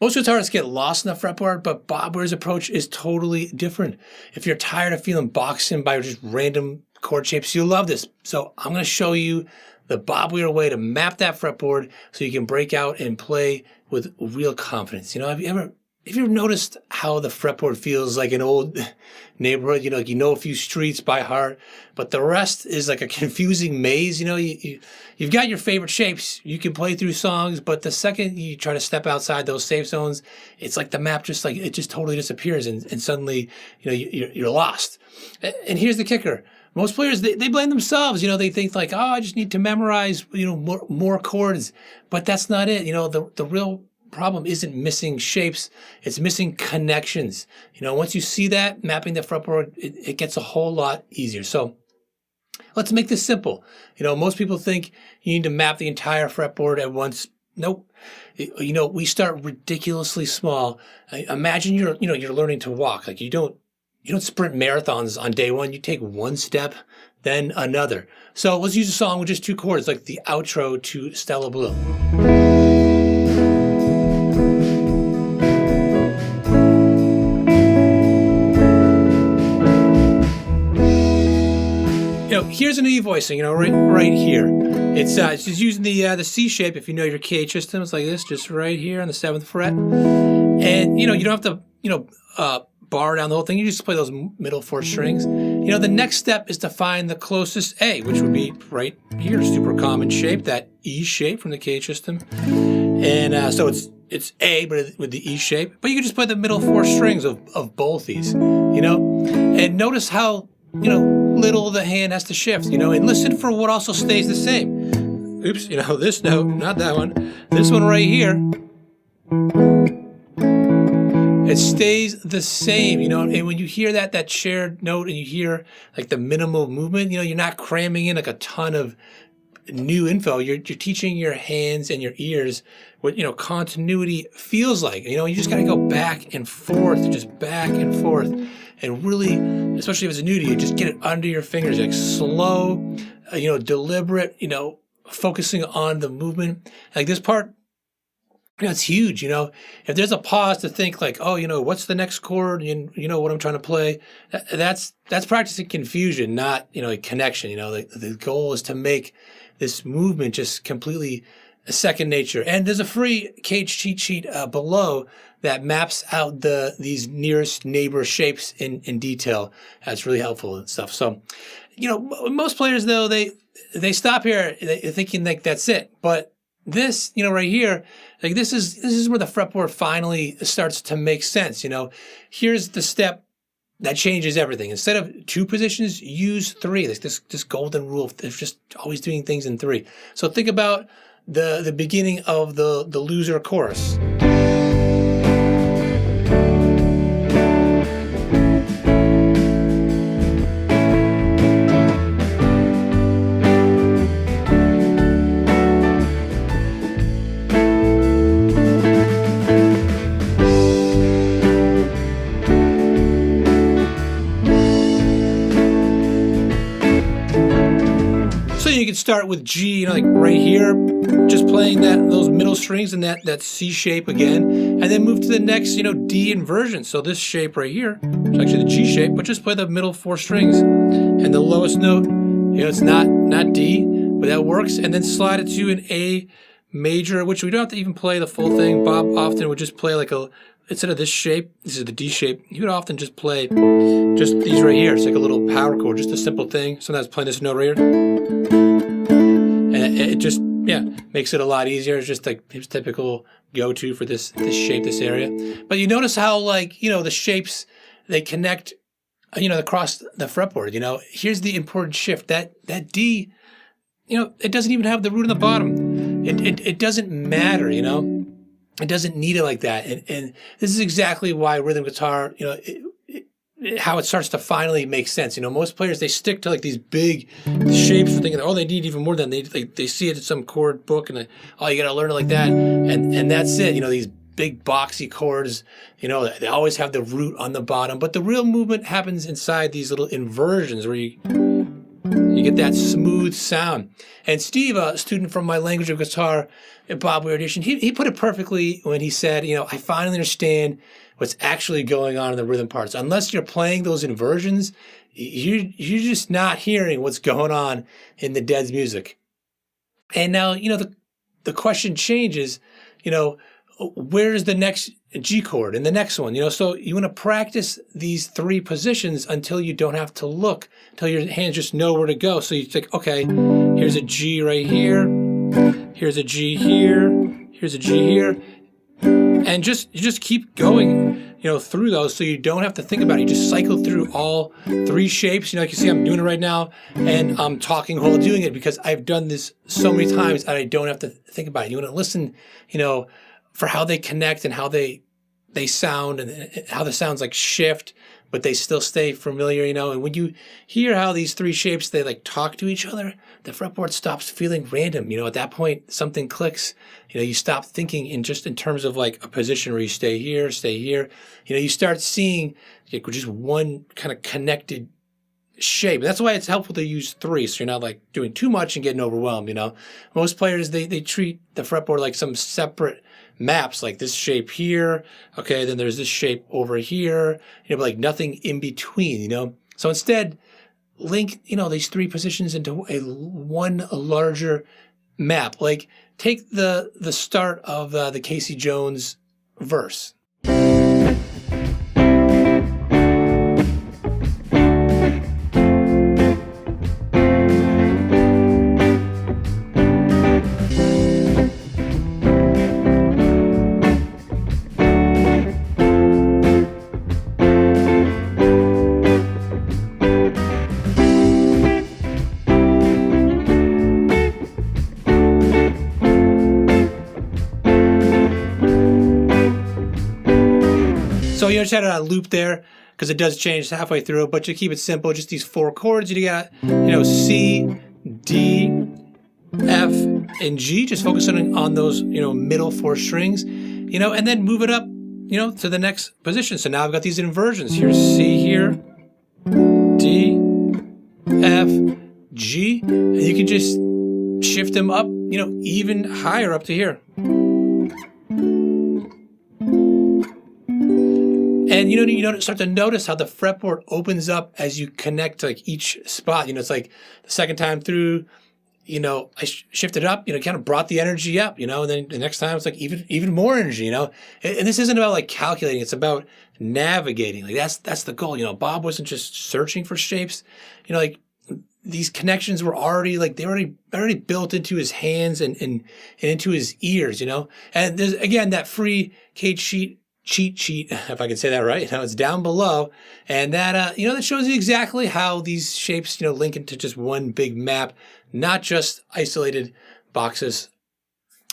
Most guitarists get lost in the fretboard, but Bob Weir's approach is totally different. If you're tired of feeling boxed in by just random chord shapes, you'll love this. So I'm going to show you the Bob Weir way to map that fretboard so you can break out and play with real confidence. You know, have you ever noticed how the fretboard feels like an old neighborhood? You know a few streets by heart, but the rest is like a confusing maze. You know, you've got your favorite shapes. You can play through songs, but the second you try to step outside those safe zones, it's like the map just totally disappears, and suddenly, you know, you're lost. And here's the kicker. Most players, they blame themselves. You know, they think like, oh, I just need to memorize, you know, more chords, but that's not it. You know, the real problem isn't missing shapes, it's missing connections. You know, once you see that, mapping the fretboard, it gets a whole lot easier. So let's make this simple. You know, most people think you need to map the entire fretboard at once. Nope. You know, we start ridiculously small. Imagine you're learning to walk. Like you don't sprint marathons on day one. You take one step, then another. So let's use a song with just 2 chords, like the outro to Stella Blue. You know, here's an E voicing, you know, right here. It's just using the C shape. If you know your KH system, it's like this, just right here on the 7th fret. And, you know, you don't have to, bar down the whole thing. You just play those middle 4 strings. You know, the next step is to find the closest A, which would be right here, super common shape, that E shape from the KH system. And so it's A, but with the E shape. But you can just play the middle 4 strings of both these, you know. And notice how, you know, little the hand has to shift, you know, and listen for what also stays the same. Oops, you know, this note, not that one. This one right here, it stays the same, you know, and when you hear that shared note and you hear like the minimal movement, you know, you're not cramming in like a ton of new info. You're teaching your hands and your ears what, you know, continuity feels like. You know, you just got to go back and forth, just back and forth. And really, especially if it's new to you, just get it under your fingers, like slow, you know, deliberate, you know, focusing on the movement. Like this part, you know, it's huge, you know. If there's a pause to think like, oh, you know, what's the next chord? And you know what I'm trying to play. That's practicing confusion, not, you know, a connection. You know, the goal is to make this movement just completely second nature. And there's a free KH cheat sheet below that maps out these nearest neighbor shapes in detail. That's really helpful and stuff. So, you know, most players though, they stop here thinking like that's it. But this, you know, right here, like this is where the fretboard finally starts to make sense. You know, here's the step that changes everything. Instead of 2 positions, use 3. Like this golden rule of just always doing things in 3. So think about the beginning of the loser chorus. You can start with G, you know, like right here, just playing those middle strings and that C shape again, and then move to the next, you know, D inversion. So this shape right here, it's actually the G shape, but just play the middle 4 strings, and the lowest note, you know, it's not D, but that works, and then slide it to an A major, which we don't have to even play the full thing. Bob often would just play like instead of this shape, this is the D shape, he would often just play just these right here. It's like a little power chord, just a simple thing. Sometimes playing this note right here. And it just, yeah, makes it a lot easier. It's just like his typical go-to for this shape, this area. But you notice how, like, you know, the shapes, they connect, you know, across the fretboard. You know, here's the important shift. That D, you know, it doesn't even have the root on the bottom. It doesn't matter, you know. It doesn't need it like that. And this is exactly why rhythm guitar, you know, how it starts to finally make sense. You know, most players, they stick to like these big shapes for thinking, oh, they need even more than they see it in some chord book, and oh, you got to learn it like that, and that's it. You know, these big boxy chords, you know, they always have the root on the bottom, but the real movement happens inside these little inversions where you You get that smooth sound. And Steve, a student from my language of guitar at Bob Weir Edition, he put it perfectly when he said, I finally understand what's actually going on in the rhythm parts. Unless you're playing those inversions, you're just not hearing what's going on in the Dead's music. And now, the question changes, where's the next G chord and the next one? So you want to practice these three positions until you don't have to look, until your hands just know where to go. So you think, okay, here's a G right here, here's a G here, here's a G here, and you just keep going, through those, so you don't have to think about it. You just cycle through all three shapes. Like you see, I'm doing it right now, and I'm talking while doing it because I've done this so many times and I don't have to think about it. You want to listen, for how they connect and how they sound and how the sounds like shift, but they still stay familiar, And when you hear how these three shapes, they like talk to each other, the fretboard stops feeling random. At that point, something clicks. You stop thinking in terms of like a position where you stay here. You start seeing just one kind of connected shape. That's why it's helpful to use three, so you're not like doing too much and getting overwhelmed. Most players, they treat the fretboard like some separate maps, like this shape here, okay, then there's this shape over here, but like nothing in between, So instead, link, these three positions into one larger map. Like take the start of the Casey Jones verse. So you just had it on loop there because it does change halfway through, but to keep it simple, just these four chords. You got, C, D, F, and G. Just focusing on those, middle four strings, and then move it up, to the next position. So now I've got these inversions. Here's C here, D, F, G, and you can just shift them up, even higher up to here. And you start to notice how the fretboard opens up as you connect to like each spot. It's like the second time through, I shifted up, kind of brought the energy up, and then the next time it's like even more energy, And this isn't about like calculating; it's about navigating. Like that's the goal. Bob wasn't just searching for shapes. Like these connections were already like they already built into his hands and into his ears, And there's again that free Kate sheet. Cheat sheet, if I can say that right. It's down below, and that that shows you exactly how these shapes link into just one big map, not just isolated boxes.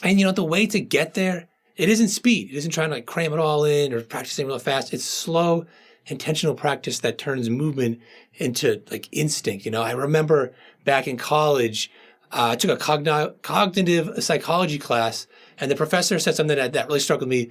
And the way to get there, it isn't speed. It isn't trying to like cram it all in or practicing real fast. It's slow, intentional practice that turns movement into like instinct. I remember back in college, I took a cognitive psychology class, and the professor said something that really struck with me.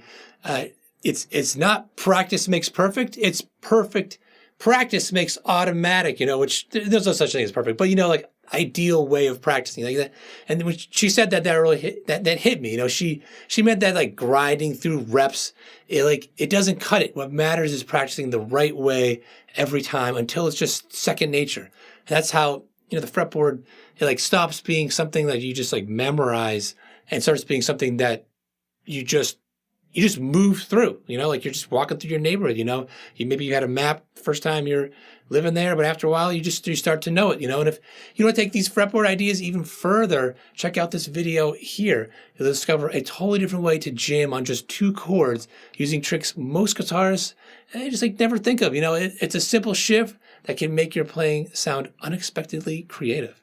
It's not practice makes perfect. It's perfect practice makes automatic, which there's no such thing as perfect, but like ideal way of practicing like that. And when she said that really hit, that hit me, she meant that like grinding through reps, it doesn't cut it. What matters is practicing the right way every time until it's just second nature. And that's how, the fretboard, it like stops being something that you just like memorize and starts being something that you just move through, like you're just walking through your neighborhood, maybe you had a map first time you're living there, but after a while you start to know it, and if you want to take these fretboard ideas even further, check out this video here. You'll discover a totally different way to jam on just two chords using tricks most guitarists just like never think of. It's a simple shift that can make your playing sound unexpectedly creative.